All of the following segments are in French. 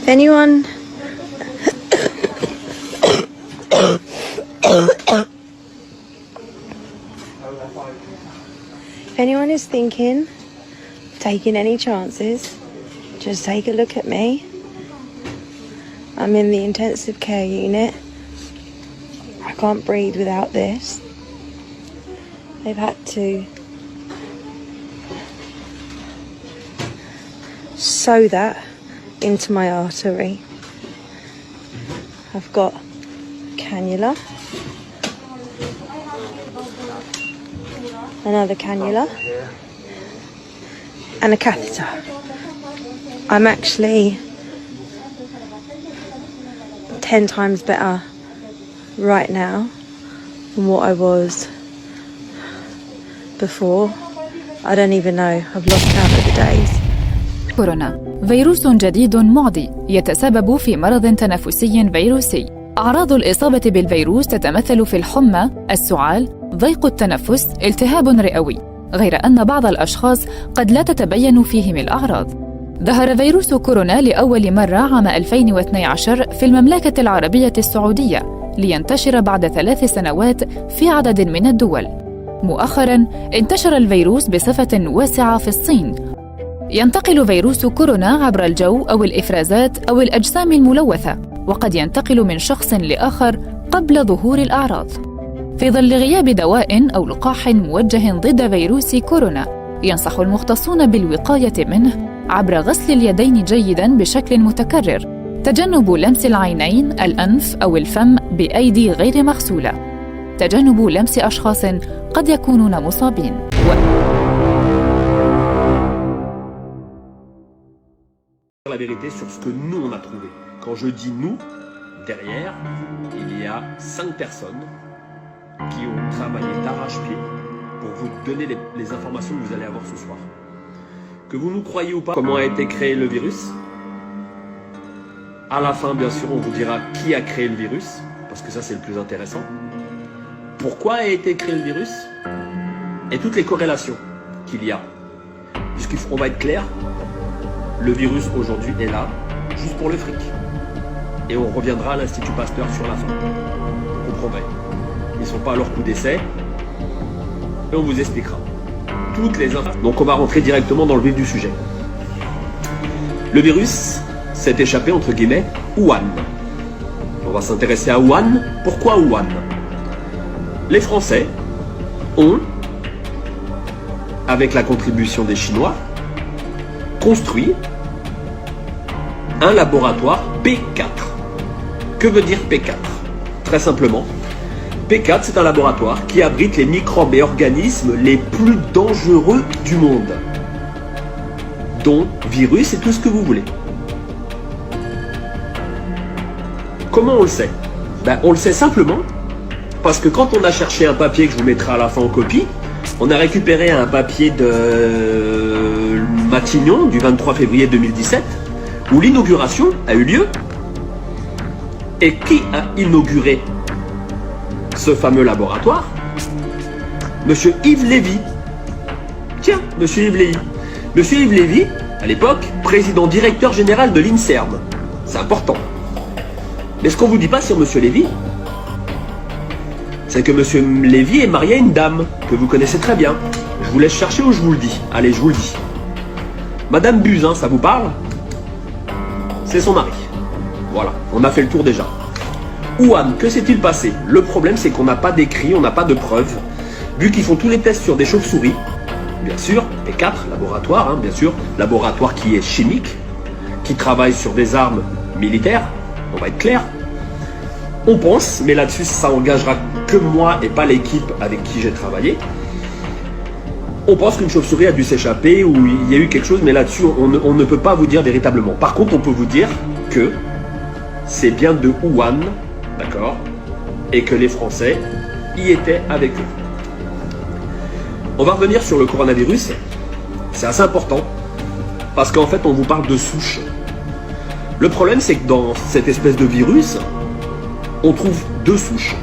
Anyone if anyone is thinking of taking any chances, just take a look at me. I'm in the intensive care unit. I can't breathe without this. They've had to sew that into my artery. I've got cannula, another cannula, and a catheter. I'm actually 10 times better right now than what I was before. I don't even know. I've lost count of the days. كورونا فيروس جديد معدي يتسبب في مرض تنفسي فيروسي. أعراض الإصابة بالفيروس تتمثل في الحمى، السعال، ضيق التنفس، التهاب رئوي، غير أن بعض الأشخاص قد لا تتبين فيهم الأعراض. ظهر فيروس كورونا لأول مرة عام 2012 في المملكة العربية السعودية، لينتشر بعد 3 سنوات في عدد من الدول. مؤخراً انتشر الفيروس بصفة واسعة في الصين. ينتقل فيروس كورونا عبر الجو أو الإفرازات أو الأجسام الملوثة، وقد ينتقل من شخص لآخر قبل ظهور الأعراض. في ظل غياب دواء أو لقاح موجه ضد فيروس كورونا، ينصح المختصون بالوقاية منه عبر غسل اليدين جيداً بشكل متكرر، تجنب لمس العينين، الأنف أو الفم بأيدي غير مغسولة، تجنب لمس أشخاص قد يكونون مصابين. La vérité sur ce que nous on a trouvé. Quand je dis nous, derrière, il y a 5 personnes qui ont travaillé d'arrache-pied pour vous donner les informations que vous allez avoir ce soir. Que vous nous croyez ou pas, comment a été créé le virus. À la fin, bien sûr, on vous dira qui a créé le virus, parce que ça c'est le plus intéressant. Pourquoi a été créé le virus et toutes les corrélations qu'il y a. Puisqu'on va être clair, le virus aujourd'hui est là, juste pour le fric. Et on reviendra à l'Institut Pasteur sur la fin. Vous comprendrez. Ils ne sont pas à leur coup d'essai. Et on vous expliquera toutes les infos. Donc on va rentrer directement dans le vif du sujet. Le virus s'est échappé entre guillemets Wuhan. On va s'intéresser à Wuhan. Pourquoi Wuhan? Les Français ont, avec la contribution des Chinois, construit un laboratoire P4. Que veut dire P4? Très simplement, P4 c'est un laboratoire qui abrite les microbes et organismes les plus dangereux du monde, dont virus et tout ce que vous voulez. Comment on le sait? On le sait simplement parce que quand on a cherché un papier que je vous mettrai à la fin en copie, on a récupéré un papier de Matignon du 23 février 2017 où l'inauguration a eu lieu. Et qui a inauguré ce fameux laboratoire? Monsieur Yves Lévy. Tiens, Monsieur Yves Lévy. Monsieur Yves Lévy, à l'époque, président directeur général de l'INSERM. C'est important. Mais ce qu'on ne vous dit pas sur Monsieur Lévy, c'est que Monsieur Lévy est marié à une dame que vous connaissez très bien. Je vous laisse chercher ou je vous le dis. Allez, je vous le dis. Madame Buzyn, ça vous parle? C'est son mari. Voilà, on a fait le tour déjà. Wuhan, que s'est-il passé? Le problème, c'est qu'on n'a pas d'écrit, on n'a pas de preuves. Vu qu'ils font tous les tests sur des chauves-souris, bien sûr, P4, laboratoire, bien sûr, laboratoire qui est chimique, qui travaille sur des armes militaires, on va être clair. On pense, mais là-dessus, ça engagera que moi et pas l'équipe avec qui j'ai travaillé. On pense qu'une chauve-souris a dû s'échapper ou il y a eu quelque chose, mais là-dessus, on ne peut pas vous dire véritablement. Par contre, on peut vous dire que c'est bien de Wuhan, d'accord, et que les Français y étaient avec eux. On va revenir sur le coronavirus. C'est assez important parce qu'en fait, on vous parle de souches. Le problème, c'est que dans cette espèce de virus, on trouve 2 souches.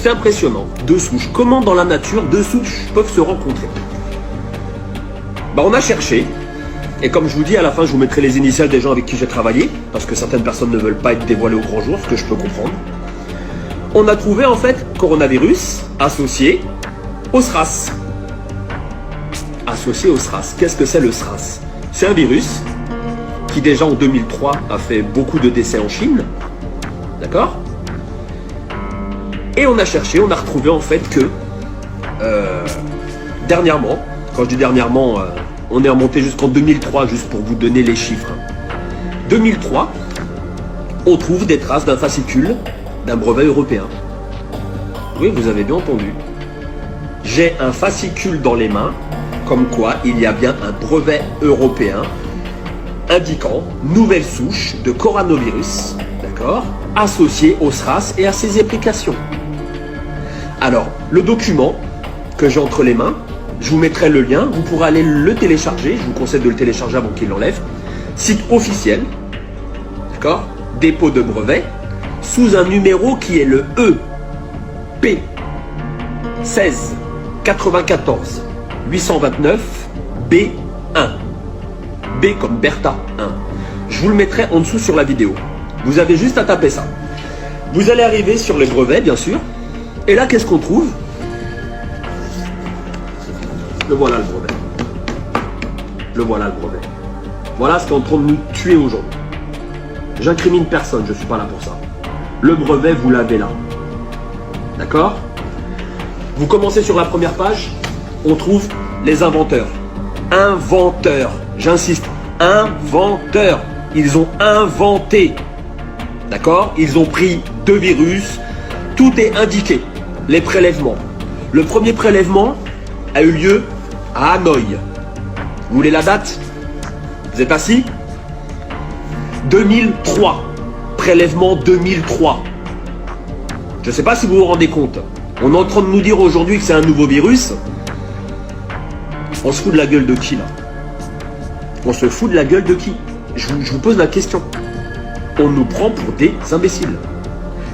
C'est impressionnant, 2 souches. Comment dans la nature 2 souches peuvent se rencontrer? On a cherché, et comme je vous dis, à la fin, je vous mettrai les initiales des gens avec qui j'ai travaillé, parce que certaines personnes ne veulent pas être dévoilées au grand jour, ce que je peux comprendre. On a trouvé en fait coronavirus associé au SRAS. Associé au SRAS. Qu'est-ce que c'est le SRAS? C'est un virus qui déjà en 2003 a fait beaucoup de décès en Chine. D'accord? Et on a cherché, on a retrouvé en fait que dernièrement, quand je dis dernièrement, on est remonté jusqu'en 2003, juste pour vous donner les chiffres. 2003, on trouve des traces d'un fascicule d'un brevet européen. Oui, vous avez bien entendu. J'ai un fascicule dans les mains, comme quoi il y a bien un brevet européen indiquant nouvelle souche de coronavirus, d'accord, associée au SRAS et à ses applications. Alors, le document que j'ai entre les mains, je vous mettrai le lien, vous pourrez aller le télécharger, je vous conseille de le télécharger avant qu'il l'enlève. Site officiel, d'accord, dépôt de brevet, sous un numéro qui est le EP 16 94 829 B1. B comme Bertha 1. Je vous le mettrai en dessous sur la vidéo. Vous avez juste à taper ça. Vous allez arriver sur les brevets, bien sûr. Et là, qu'est-ce qu'on trouve? Le voilà le brevet. Le voilà le brevet. Voilà ce qui est en train de nous tuer aujourd'hui. J'incrimine personne, je ne suis pas là pour ça. Le brevet, vous l'avez là. D'accord? Vous commencez sur la première page, on trouve les inventeurs. Inventeurs, j'insiste, inventeurs. Ils ont inventé. D'accord? Ils ont pris 2 virus. Tout est indiqué. Les prélèvements. Le premier prélèvement a eu lieu à Hanoï. Vous voulez la date? Vous êtes assis? 2003. Prélèvement 2003. Je ne sais pas si vous vous rendez compte. On est en train de nous dire aujourd'hui que c'est un nouveau virus. On se fout de la gueule de qui là? On se fout de la gueule de qui? Je vous pose la question. On nous prend pour des imbéciles.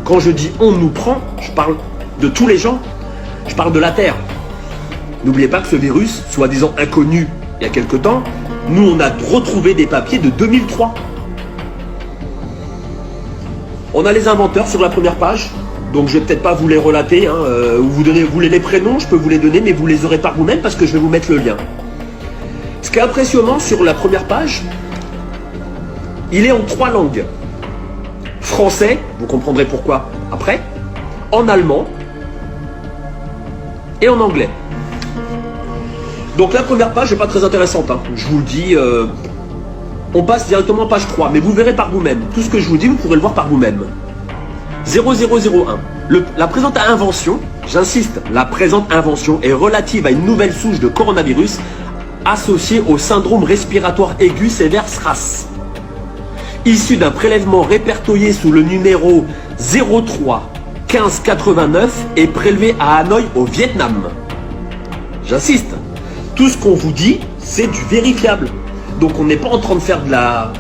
Quand je dis on nous prend, je parle de tous les gens. Je parle de la Terre. N'oubliez pas que ce virus, soi-disant inconnu il y a quelque temps, nous on a retrouvé des papiers de 2003. On a les inventeurs sur la première page. Donc je vais peut-être pas vous les relater, hein, vous voulez les prénoms, je peux vous les donner, mais vous les aurez par vous-même parce que je vais vous mettre le lien. Ce qui est impressionnant sur la première page, il est en 3 langues. Français, vous comprendrez pourquoi après, en allemand et en anglais. Donc la première page n'est pas très intéressante, hein. Je vous le dis, on passe directement à page 3, mais vous verrez par vous-même. Tout ce que je vous dis, vous pourrez le voir par vous-même. 0001. La présente invention, j'insiste, la présente invention est relative à une nouvelle souche de coronavirus associée au syndrome respiratoire aigu sévère SRAS. Issu d'un prélèvement répertorié sous le numéro 03 1589 et prélevé à Hanoï au Vietnam. J'insiste, tout ce qu'on vous dit, c'est du vérifiable. Donc on n'est pas en train de faire de la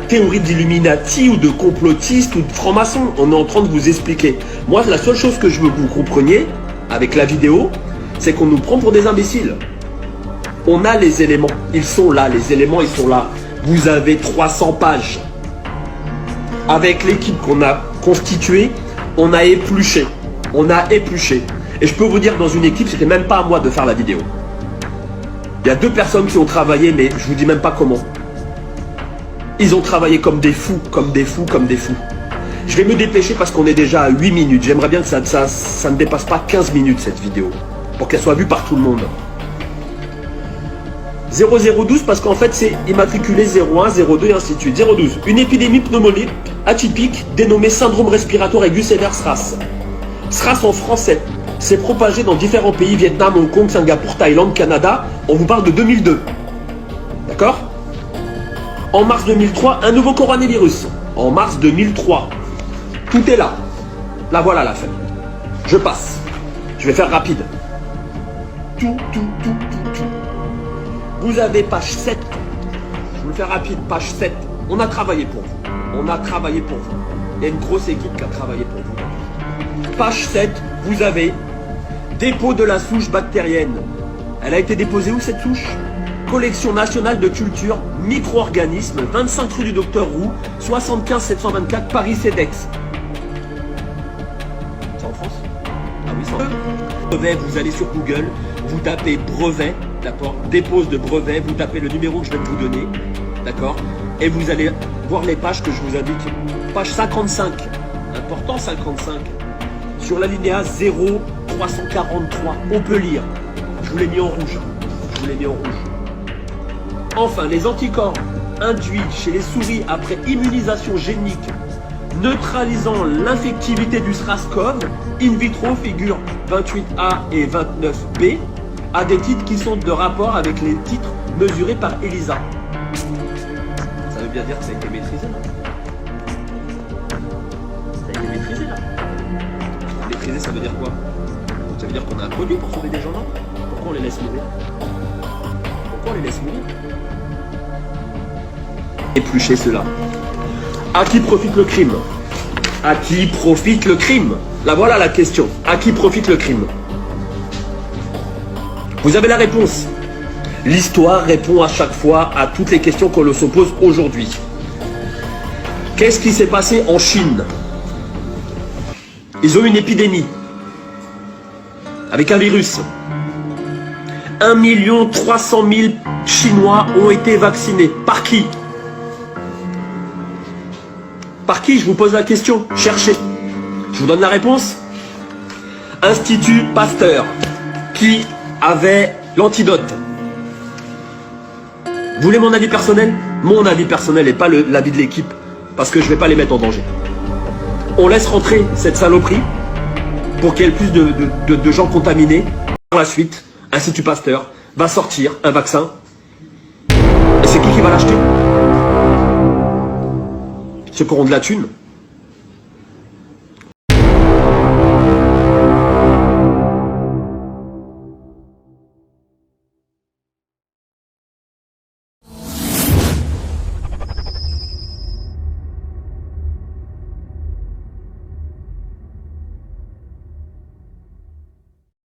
théorie d'Illuminati ou de complotiste ou de franc-maçon. On est en train de vous expliquer. Moi, la seule chose que je veux que vous compreniez avec la vidéo, c'est qu'on nous prend pour des imbéciles. On a les éléments. Ils sont là. Les éléments, ils sont là. Vous avez 300 pages. Avec l'équipe qu'on a constituée, on a épluché. On a épluché. Et je peux vous dire, dans une équipe, c'était même pas à moi de faire la vidéo. Il y a 2 personnes qui ont travaillé, mais je vous dis même pas comment. Ils ont travaillé comme des fous, comme des fous, comme des fous. Je vais me dépêcher parce qu'on est déjà à 8 minutes. J'aimerais bien que ça ne dépasse pas 15 minutes cette vidéo, pour qu'elle soit vue par tout le monde. 0012 parce qu'en fait c'est immatriculé 01, 02 et ainsi de suite. 012. Une épidémie pneumonique atypique dénommée syndrome respiratoire aigu sévère SRAS. SRAS en français. C'est propagé dans différents pays, Vietnam, Hong Kong, Singapour, Thaïlande, Canada. On vous parle de 2002. D'accord? En mars 2003, un nouveau coronavirus. En mars 2003. Tout est là. Là voilà la fin. Je passe. Je vais faire rapide. tout. Vous avez page 7. Je vous le fais rapide, page 7. On a travaillé pour vous. On a travaillé pour vous. Il y a une grosse équipe qui a travaillé pour vous. Page 7, vous avez dépôt de la souche bactérienne. Elle a été déposée où cette souche? Collection nationale de culture, micro-organismes, 25 rue du Docteur Roux, 75 724 Paris CEDEX. C'est en France? Ah oui, c'est en France. Brevet, vous allez sur Google, vous tapez brevet, d'accord, dépose de brevet, vous tapez le numéro que je viens de vous donner, d'accord, et vous allez voir les pages que je vous indique. Page 55, important 55, sur l'alinéa 0343, on peut lire. Je vous l'ai mis en rouge. Je vous l'ai mis en rouge. Enfin, les anticorps induits chez les souris après immunisation génique neutralisant l'infectivité du SRAS-CoV in vitro figure 28A et 29B à des titres qui sont de rapport avec les titres mesurés par ELISA. Ça veut bien dire que ça a été maîtrisé là. Ça a été maîtrisé là. Maîtrisé, ça veut dire quoi? Ça veut dire qu'on a un produit pour sauver des gens, non? Pourquoi on les laisse mourir? Pourquoi on les laisse mourir? Éplucher cela. À qui profite le crime? À qui profite le crime? Là voilà la question. À qui profite le crime? Vous avez la réponse. L'histoire répond à chaque fois à toutes les questions qu'on se pose aujourd'hui. Qu'est-ce qui s'est passé en Chine? Ils ont eu une épidémie avec un virus. 1 300 000 Chinois ont été vaccinés. Par qui? Par qui? Je vous pose la question. Cherchez. Je vous donne la réponse. Institut Pasteur, qui avait l'antidote. Vous voulez mon avis personnel? Mon avis personnel et pas l'avis de l'équipe, parce que je ne vais pas les mettre en danger. On laisse rentrer cette saloperie pour qu'il y ait plus de gens contaminés. Par la suite, Institut Pasteur va sortir un vaccin. Et c'est qui va l'acheter? Ceux qui auront de la thune.